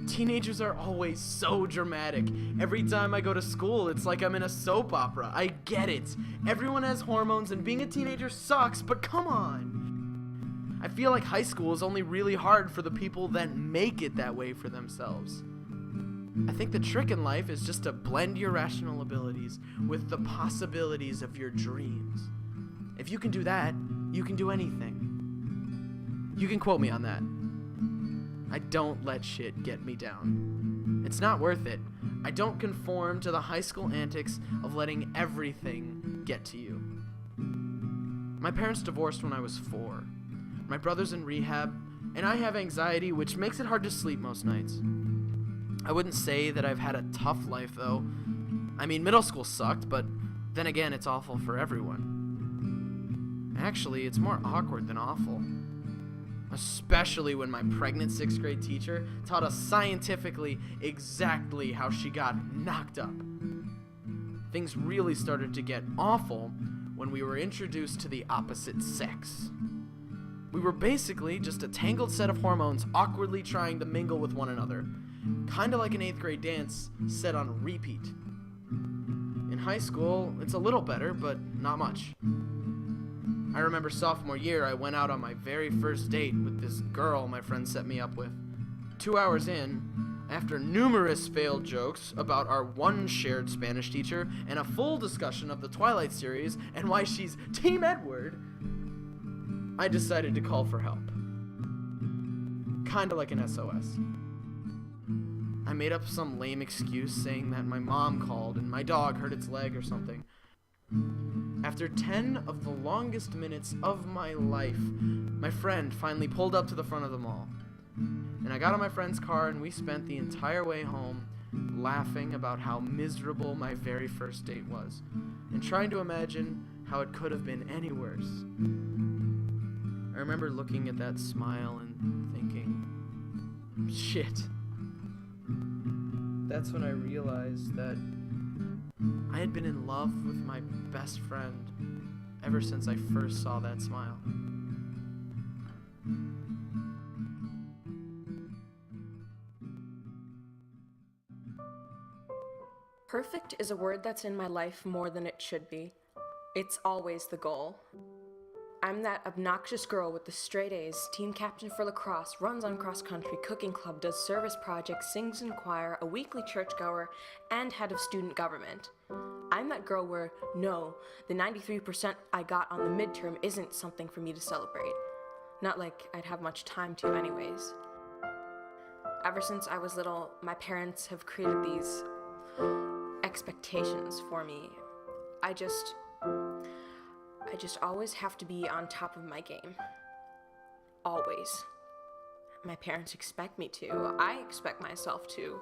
Teenagers are always so dramatic. Every time I go to school, it's like I'm in a soap opera. I get it. Everyone has hormones and being a teenager sucks, but come on. I feel like high school is only really hard for the people that make it that way for themselves. I think the trick in life is just to blend your rational abilities with the possibilities of your dreams. If you can do that, you can do anything. You can quote me on that. I don't let shit get me down. It's not worth it. I don't conform to the high school antics of letting everything get to you. My parents divorced when I was 4. My brother's in rehab, and I have anxiety, which makes it hard to sleep most nights. I wouldn't say that I've had a tough life, though. I mean, middle school sucked, but then again, it's awful for everyone. Actually, it's more awkward than awful. Especially when my pregnant 6th grade teacher taught us scientifically exactly how she got knocked up. Things really started to get awful when we were introduced to the opposite sex. We were basically just a tangled set of hormones awkwardly trying to mingle with one another, kinda like an 8th grade dance set on repeat. In high school, it's a little better, but not much. I remember sophomore year, I went out on my very first date with this girl my friend set me up with. 2 hours in, after numerous failed jokes about our one shared Spanish teacher and a full discussion of the Twilight series and why she's Team Edward, I decided to call for help. Kinda like an SOS. I made up some lame excuse saying that my mom called and my dog hurt its leg or something. After 10 of the longest minutes of my life, my friend finally pulled up to the front of the mall. And I got on my friend's car and we spent the entire way home laughing about how miserable my very first date was and trying to imagine how it could have been any worse. I remember looking at that smile and thinking, shit. That's when I realized that I had been in love with my best friend ever since I first saw that smile. Perfect is a word that's in my life more than it should be. It's always the goal. I'm that obnoxious girl with the straight A's, team captain for lacrosse, runs on cross country, cooking club, does service projects, sings in choir, a weekly churchgoer, and head of student government. I'm that girl where, no, the 93% I got on the midterm isn't something for me to celebrate. Not like I'd have much time to anyways. Ever since I was little, my parents have created these expectations for me. I just always have to be on top of my game. Always. My parents expect me to. I expect myself to.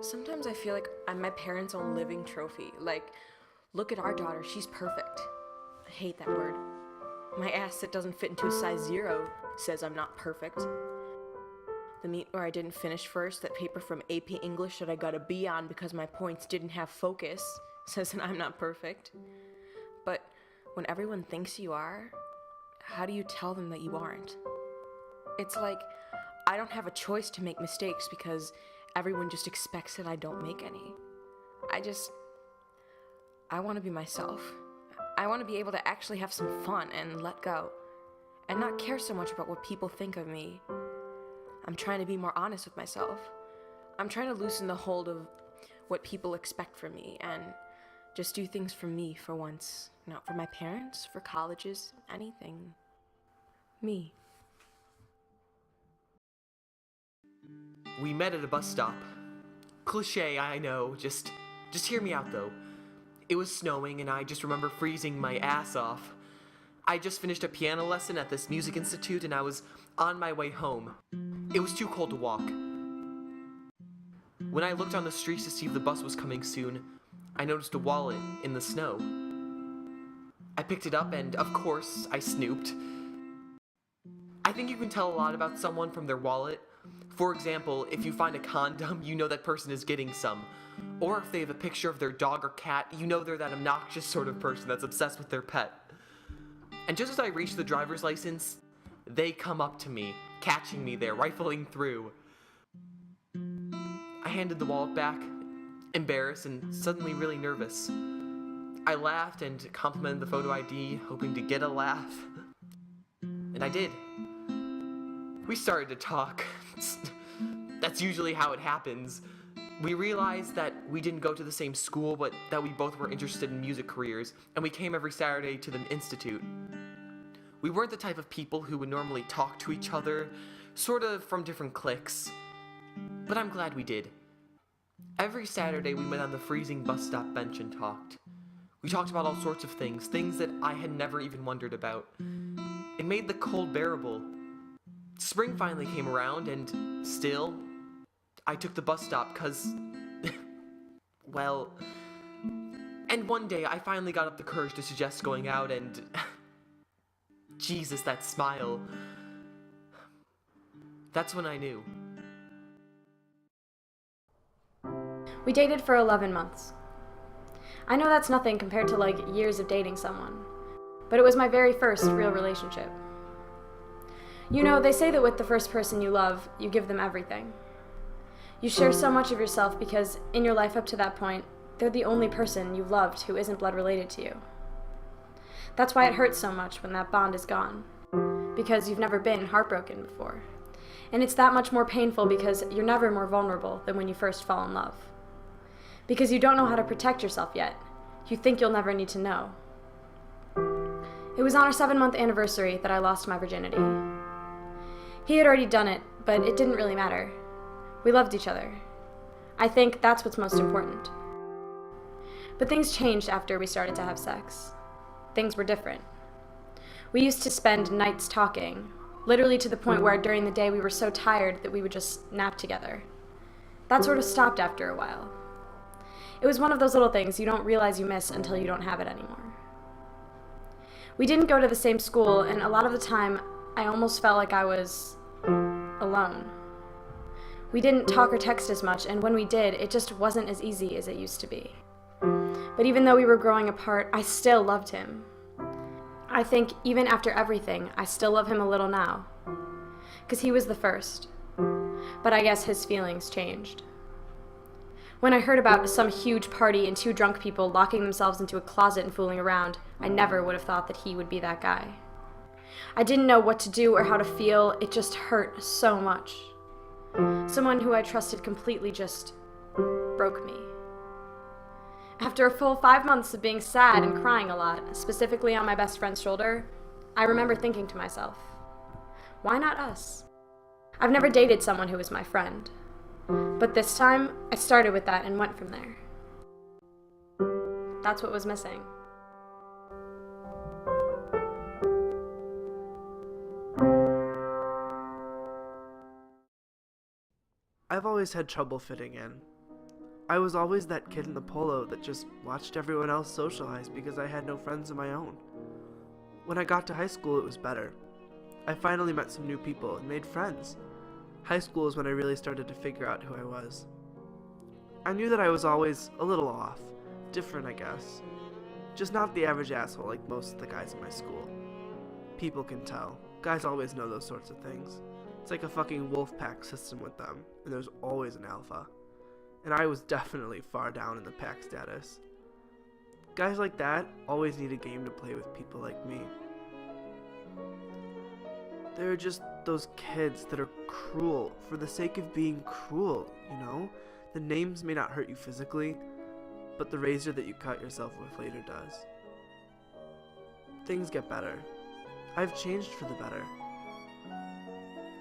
Sometimes I feel like I'm my parents' own living trophy. Like, look at our daughter, she's perfect. I hate that word. My ass that doesn't fit into a size 0 says I'm not perfect. The meet where I didn't finish first, that paper from AP English that I got a B on because my points didn't have focus, says that I'm not perfect. But when everyone thinks you are, how do you tell them that you aren't? It's like I don't have a choice to make mistakes because everyone just expects that I don't make any. I want to be myself. I want to be able to actually have some fun and let go, and not care so much about what people think of me. I'm trying to be more honest with myself. I'm trying to loosen the hold of what people expect from me and just do things for me for once. Not for my parents, for colleges, anything. Me. We met at a bus stop. Cliché, I know. Just hear me out, though. It was snowing, and I just remember freezing my ass off. I just finished a piano lesson at this music institute, and I was on my way home. It was too cold to walk. When I looked on the streets to see if the bus was coming soon, I noticed a wallet in the snow. I picked it up, and of course, I snooped. I think you can tell a lot about someone from their wallet. For example, if you find a condom, you know that person is getting some. Or if they have a picture of their dog or cat, you know they're that obnoxious sort of person that's obsessed with their pet. And just as I reached the driver's license, they come up to me, catching me there, rifling through. I handed the wallet back, embarrassed and suddenly really nervous. I laughed and complimented the photo ID, hoping to get a laugh. And I did. We started to talk. That's usually how it happens. We realized that we didn't go to the same school, but that we both were interested in music careers, and we came every Saturday to the institute. We weren't the type of people who would normally talk to each other, sort of from different cliques. But I'm glad we did. Every Saturday we met on the freezing bus stop bench and talked. We talked about all sorts of things that I had never even wondered about. It made the cold bearable. Spring finally came around, and still, I took the bus stop 'cause, well, and one day I finally got up the courage to suggest going out, and Jesus, that smile. That's when I knew. We dated for 11 months. I know that's nothing compared to like years of dating someone, but it was my very first real relationship. You know, they say that with the first person you love, you give them everything. You share so much of yourself because in your life up to that point, they're the only person you've loved who isn't blood related to you. That's why it hurts so much when that bond is gone, because you've never been heartbroken before. And it's that much more painful because you're never more vulnerable than when you first fall in love. Because you don't know how to protect yourself yet. You think you'll never need to know. It was on our 7-month anniversary that I lost my virginity. He had already done it, but it didn't really matter. We loved each other. I think that's what's most important. But things changed after we started to have sex. Things were different. We used to spend nights talking, literally to the point where during the day we were so tired that we would just nap together. That sort of stopped after a while. It was one of those little things you don't realize you miss until you don't have it anymore. We didn't go to the same school, and a lot of the time, I almost felt like I was alone. We didn't talk or text as much, and when we did, it just wasn't as easy as it used to be. But even though we were growing apart, I still loved him. I think even after everything, I still love him a little now. 'Cause he was the first. But I guess his feelings changed. When I heard about some huge party and 2 drunk people locking themselves into a closet and fooling around, I never would have thought that he would be that guy. I didn't know what to do or how to feel. It just hurt so much. Someone who I trusted completely just broke me. After a full 5 months of being sad and crying a lot, specifically on my best friend's shoulder, I remember thinking to myself, why not us? I've never dated someone who was my friend. But this time, I started with that and went from there. That's what was missing. I've always had trouble fitting in. I was always that kid in the polo that just watched everyone else socialize because I had no friends of my own. When I got to high school, it was better. I finally met some new people and made friends. High school is when I really started to figure out who I was. I knew that I was always a little off. Different, I guess. Just not the average asshole like most of the guys in my school. People can tell. Guys always know those sorts of things. It's like a fucking wolf pack system with them, and there's always an alpha. And I was definitely far down in the pack status. Guys like that always need a game to play with people like me. They're just those kids that are cruel for the sake of being cruel, you know? The names may not hurt you physically, but the razor that you cut yourself with later does. Things get better. I've changed for the better.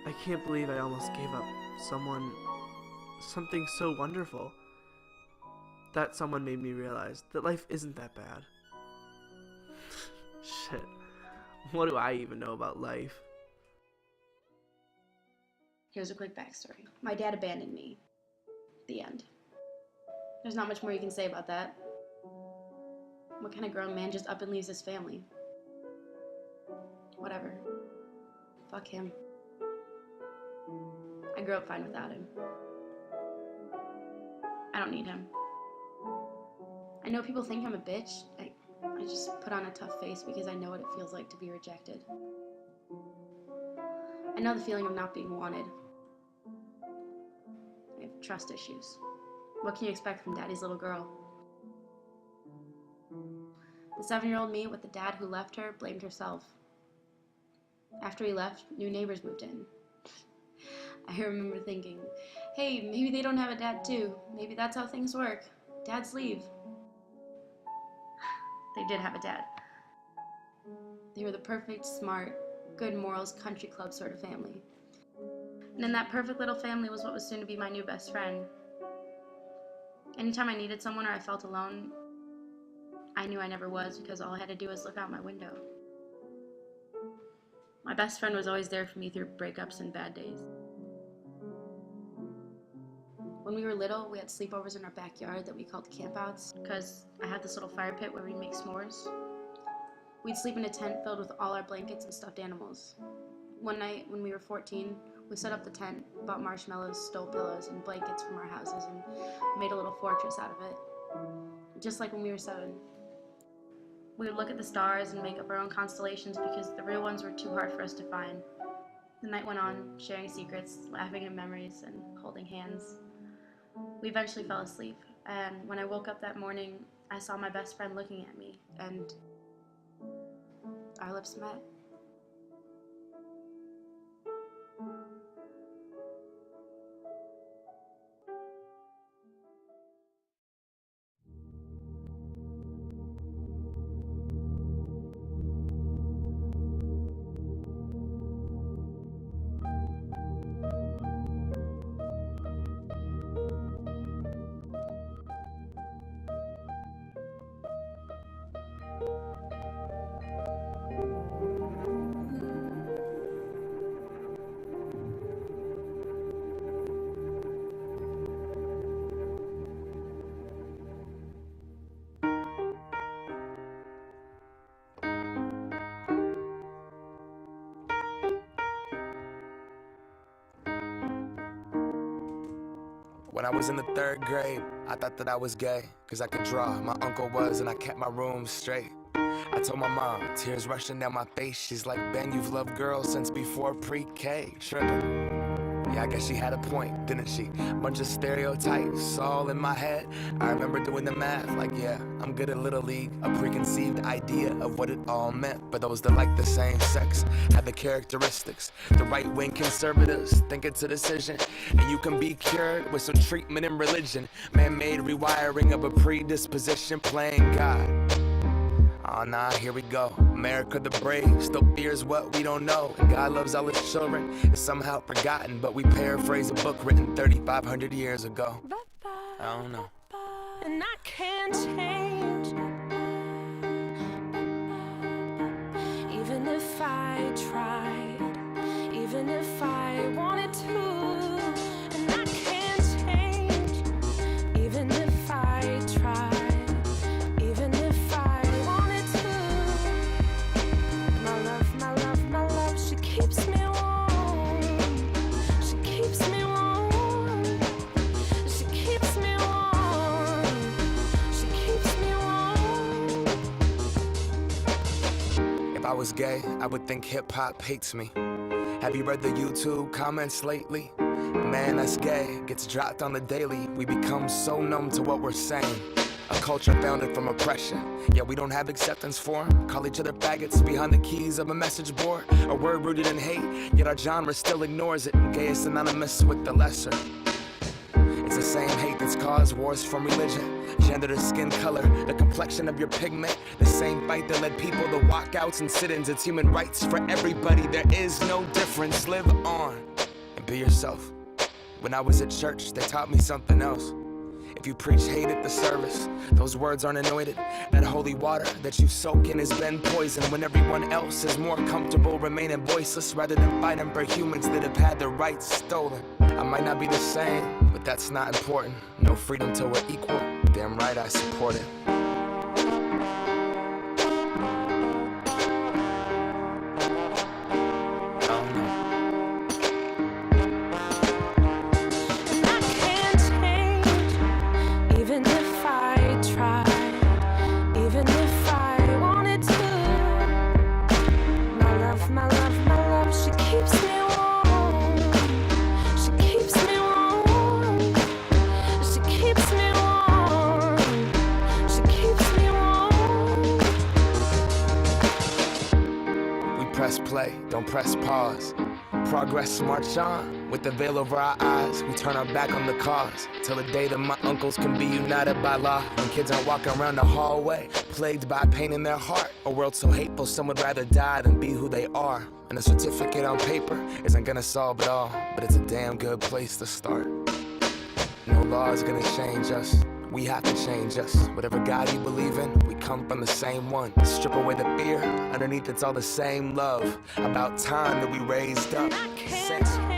I can't believe I almost gave up something so wonderful. That someone made me realize that life isn't that bad. Shit. What do I even know about life? Here's a quick backstory. My dad abandoned me. The end. There's not much more you can say about that. What kind of grown man just up and leaves his family? Whatever. Fuck him. I grew up fine without him. I don't need him. I know people think I'm a bitch. I just put on a tough face because I know what it feels like to be rejected. I know the feeling of not being wanted. I have trust issues. What can you expect from daddy's little girl? The 7-year-old me with the dad who left her blamed herself. After he left, new neighbors moved in. I remember thinking, hey, maybe they don't have a dad too. Maybe that's how things work. Dads leave. They did have a dad. They were the perfect, smart, good morals, country club sort of family. And in that perfect little family was what was soon to be my new best friend. Anytime I needed someone or I felt alone, I knew I never was because all I had to do was look out my window. My best friend was always there for me through breakups and bad days. When we were little, we had sleepovers in our backyard that we called campouts because I had this little fire pit where we'd make s'mores. We'd sleep in a tent filled with all our blankets and stuffed animals. One night when we were 14, we set up the tent, bought marshmallows, stole pillows and blankets from our houses, and made a little fortress out of it. Just like when we were 7. We would look at the stars and make up our own constellations because the real ones were too hard for us to find. The night went on, sharing secrets, laughing at memories, and holding hands. We eventually fell asleep, and when I woke up that morning, I saw my best friend looking at me, and our lips met. When I was in the 3rd grade, I thought that I was gay, cause I could draw. My uncle was, and I kept my room straight. I told my mom, tears rushing down my face. She's like, Ben, you've loved girls since before pre-K. Trippin'. Yeah, I guess she had a point, didn't she? Bunch of stereotypes all in my head. I remember doing the math, like, yeah, I'm good at Little League. A preconceived idea of what it all meant. But those that like the same sex have the characteristics. The right-wing conservatives think it's a decision, and you can be cured with some treatment in religion. Man-made rewiring of a predisposition, playing God. Oh nah, here we go. America the brave still fears what we don't know. And God loves all his children. It's somehow forgotten, but we paraphrase a book written 3,500 years ago. I don't know. And I can't change, even if I tried, even if I wanted to. And I can't change, even if I tried. Keeps me warm. She keeps me warm. She keeps me warm. She keeps me warm. If I was gay, I would think hip-hop hates me. Have you read the YouTube comments lately? Man, that's gay gets dropped on the daily. We become so numb to what we're saying. A culture founded from oppression. Yeah, we don't have acceptance for 'em. Call each other faggots behind the keys of a message board. A word rooted in hate, yet our genre still ignores it. Gay is synonymous with the lesser. It's the same hate that's caused wars from religion, gender to skin color, the complexion of your pigment. The same fight that led people to walkouts and sit-ins. It's human rights for everybody. There is no difference. Live on and be yourself. When I was at church, they taught me something else. If you preach hate at the service, those words aren't anointed. That holy water that you soak in has been poisoned when everyone else is more comfortable remaining voiceless rather than fighting for humans that have had their rights stolen. I might not be the same, but that's not important. No freedom till we're equal. Damn right I support it. My love, she keeps me warm. don't press pause. Progress march on, with the veil over our eyes. We turn our back on the cause, till the day that my uncles can be united by law. When kids aren't walking around the hallway, plagued by pain in their heart. A world so hateful, some would rather die than be who they are. And a certificate on paper isn't gonna solve it all, but it's a damn good place to start. No law is gonna change us, we have to change us. Whatever God you believe in, we come from the same one. Strip away the fear, underneath it's all the same love. About time that we raised up. I can't Sex.